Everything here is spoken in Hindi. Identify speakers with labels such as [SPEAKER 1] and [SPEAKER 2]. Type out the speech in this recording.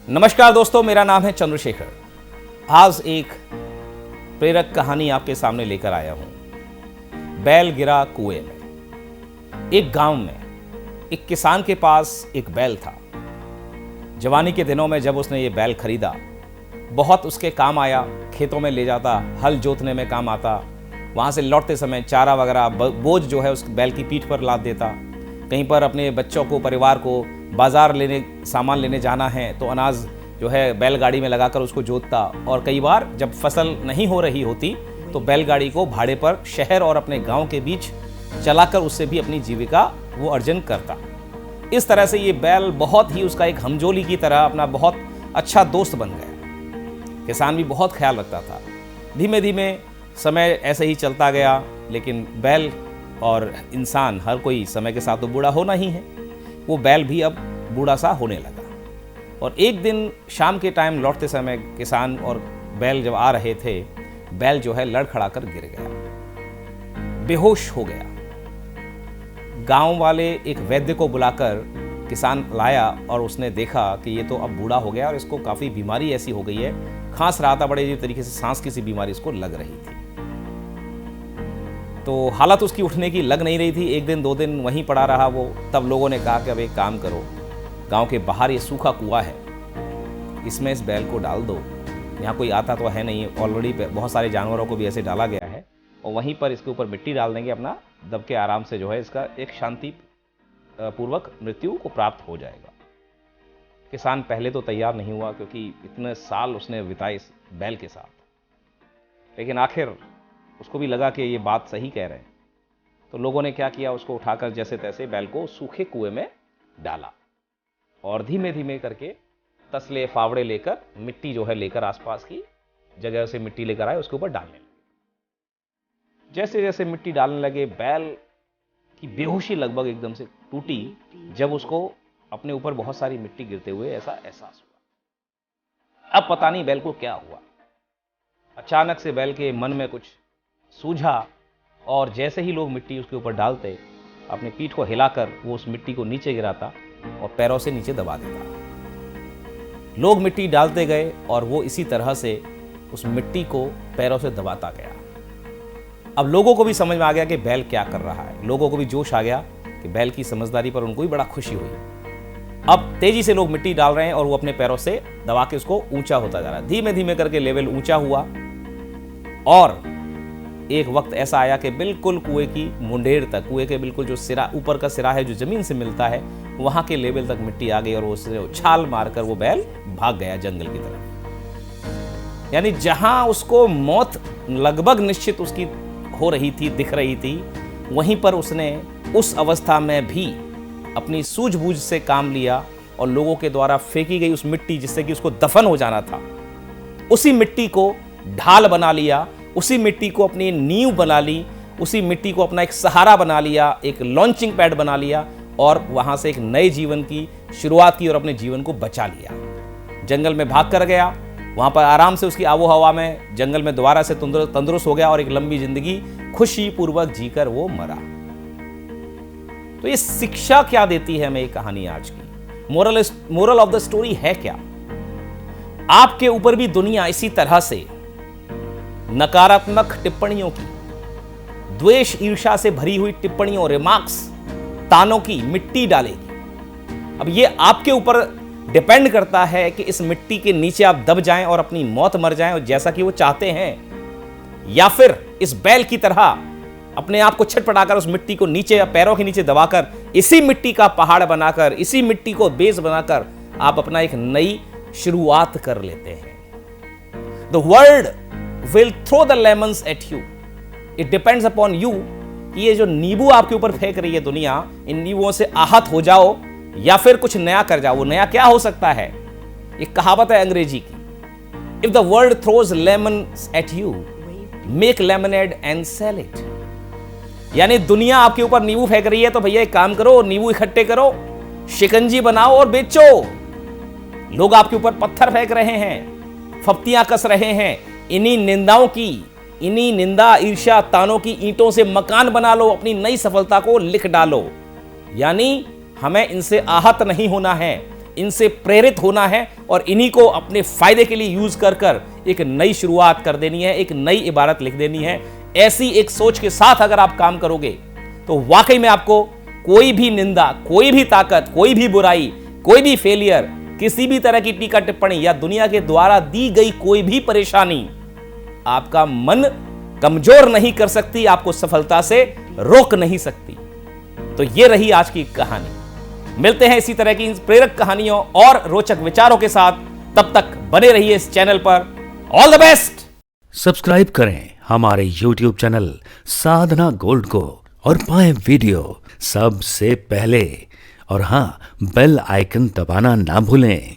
[SPEAKER 1] नमस्कार दोस्तों, मेरा नाम है चंद्रशेखर। आज एक प्रेरक कहानी आपके सामने लेकर आया हूं। बैल गिरा कुएं में। एक गांव में एक किसान के पास एक बैल था। जवानी के दिनों में जब उसने ये बैल खरीदा, बहुत उसके काम आया। खेतों में ले जाता, हल जोतने में काम आता, वहां से लौटते समय चारा वगैरह बोझ जो है उस बैल की पीठ पर लाद देता। कहीं पर अपने बच्चों को, परिवार को बाजार सामान लेने जाना है तो अनाज जो है बैलगाड़ी में लगाकर उसको जोतता। और कई बार जब फसल नहीं हो रही होती तो बैलगाड़ी को भाड़े पर शहर और अपने गांव के बीच चलाकर उससे भी अपनी जीविका वो अर्जन करता। इस तरह से ये बैल बहुत ही उसका एक हमजोली की तरह अपना बहुत अच्छा दोस्त बन गया। किसान भी बहुत ख्याल रखता था। धीमे धीमे समय ऐसे ही चलता गया, लेकिन बैल और इंसान हर कोई समय के साथ तो बूढ़ा होना ही है। वो बैल भी अब बूढ़ा सा होने लगा। और एक दिन शाम के टाइम लौटते समय किसान और बैल जब आ रहे थे, बैल जो है लड़खड़ा कर गिर गया, बेहोश हो गया। गांव वाले एक वैद्य को बुलाकर किसान लाया और उसने देखा कि ये तो अब बूढ़ा हो गया और इसको काफ़ी बीमारी ऐसी हो गई है, खांस रहा था, बड़े अजीब तरीके से सांस की सी बीमारी इसको लग रही थी। तो हालत उसकी उठने की लग नहीं रही थी। एक दिन 2 दिन वहीं पड़ा रहा वो। तब लोगों ने कहा कि अब एक काम करो, गांव के बाहर ये सूखा कुआं है, इसमें इस बैल को डाल दो। यहाँ कोई आता तो है नहीं, ऑलरेडी बहुत सारे जानवरों को भी ऐसे डाला गया है, और वहीं पर इसके ऊपर मिट्टी डाल देंगे, अपना दब के आराम से जो है इसका एक शांति पूर्वक मृत्यु को प्राप्त हो जाएगा। किसान पहले तो तैयार नहीं हुआ, क्योंकि इतने साल उसने बिताए इस बैल के साथ। लेकिन आखिर उसको भी लगा कि ये बात सही कह रहे हैं। तो लोगों ने क्या किया, उसको उठाकर जैसे तैसे बैल को सूखे कुएं में डाला और धीमे धीमे करके तसले फावड़े लेकर मिट्टी जो है लेकर आसपास की जगह से मिट्टी लेकर आए, उसके ऊपर डालने लगे। जैसे जैसे मिट्टी डालने लगे, बैल की बेहोशी लगभग एकदम से टूटी जब उसको अपने ऊपर बहुत सारी मिट्टी गिरते हुए ऐसा एहसास हुआ। अब पता नहीं बैल को क्या हुआ। अचानक से बैल के मन में कुछ सूझा और जैसे ही लोग मिट्टी उसके ऊपर डालते, अपनी पीठ को हिलाकर वो उस मिट्टी को नीचे गिराता और पैरों से नीचे दबा देता। लोग मिट्टी डालते गए और वो इसी तरह से उस मिट्टी को पैरों से दबाता गया। अब लोगों को भी समझ में आ गया कि बैल क्या कर रहा है। लोगों को भी जोश आ गया कि बैल की समझदारी पर उनको भी बड़ा खुशी हुई। अब तेजी से लोग मिट्टी डाल रहे हैं और वो अपने पैरों से दबा के उसको ऊंचा होता जा रहा है। धीमे धीमे करके लेवल ऊंचा हुआ और एक वक्त ऐसा आया कि बिल्कुल कुएं की मुंडेर तक, कुएं के बिल्कुल जो सिरा, ऊपर का सिरा है जो जमीन से मिलता है, वहां के लेवल तक मिट्टी आ गई और उससे उछाल मारकर वो बैल भाग गया जंगल की तरफ। यानी जहां उसको मौत लगभग निश्चित उसकी हो रही थी, दिख रही थी, वहीं पर उसने उस अवस्था में भी अपनी सूझबूझ से काम लिया और लोगों के द्वारा फेंकी गई उस मिट्टी जिससे कि उसको दफन हो जाना था, उसी मिट्टी को ढाल बना लिया, उसी मिट्टी को अपनी नींव बना ली, उसी मिट्टी को अपना एक सहारा बना लिया, एक लॉन्चिंग पैड बना लिया और वहां से एक नए जीवन की शुरुआत की और अपने जीवन को बचा लिया। जंगल में भाग कर गया, वहां पर आराम से उसकी आबो हवा में जंगल में दोबारा से तंदुरुस्त हो गया और एक लंबी जिंदगी खुशी पूर्वक जीकर वो मरा। तो ये शिक्षा क्या देती है हमें ये कहानी आज की? मोरल ऑफ द स्टोरी है क्या? आपके ऊपर भी दुनिया इसी तरह से नकारात्मक टिप्पणियों की, द्वेष ईर्ष्या से भरी हुई टिप्पणियों, रिमार्क्स, तानों की मिट्टी डालेगी। अब ये आपके ऊपर डिपेंड करता है कि इस मिट्टी के नीचे आप दब जाएं और अपनी मौत मर जाएं और जैसा कि वो चाहते हैं, या फिर इस बैल की तरह अपने आप को छटपटाकर उस मिट्टी को नीचे या पैरों के नीचे दबाकर इसी मिट्टी का पहाड़ बनाकर, इसी मिट्टी को बेस बनाकर आप अपना एक नई शुरुआत कर लेते हैं। The world will throw the lemons at you. It depends upon you कि ये जो नींबू आपके ऊपर फेंक रही है दुनिया, इन नींबुओं से आहत हो जाओ या फिर कुछ नया कर जाओ। वो नया क्या हो सकता है? एक कहावत है अंग्रेजी की, If the world throws lemons at you, make lemonade and sell it. यानी दुनिया आपके ऊपर नींबू फेंक रही है तो भैया एक काम करो, नींबू इकट्ठे करो, शिकंजी बनाओ और बेचो। लोग आपके ऊपर पत्थर फेंक रहे हैं, फप्तियां कस रहे हैं, इन्हीं निंदाओं की, इन्हीं निंदा, ईर्ष्या, तानों की ईंटों से मकान बना लो, अपनी नई सफलता को लिख डालो। यानी हमें इनसे आहत नहीं होना है, इनसे प्रेरित होना है और इन्हीं को अपने फायदे के लिए यूज कर कर एक नई शुरुआत कर देनी है, एक नई इबारत लिख देनी है। ऐसी एक सोच के साथ अगर आप काम करोगे तो वाकई में आपको कोई भी निंदा, कोई भी ताकत, कोई भी बुराई, कोई भी फेलियर, किसी भी तरह की टीका टिप्पणी या दुनिया के द्वारा दी गई कोई भी परेशानी आपका मन कमजोर नहीं कर सकती, आपको सफलता से रोक नहीं सकती। तो ये रही आज की कहानी। मिलते हैं इसी तरह की प्रेरक कहानियों और रोचक विचारों के साथ। तब तक बने रहिए इस चैनल पर। All the best.
[SPEAKER 2] सब्सक्राइब करें हमारे YouTube चैनल साधना गोल्ड को और पाएं वीडियो सबसे पहले। और हां, बेल आइकन दबाना ना भूलें।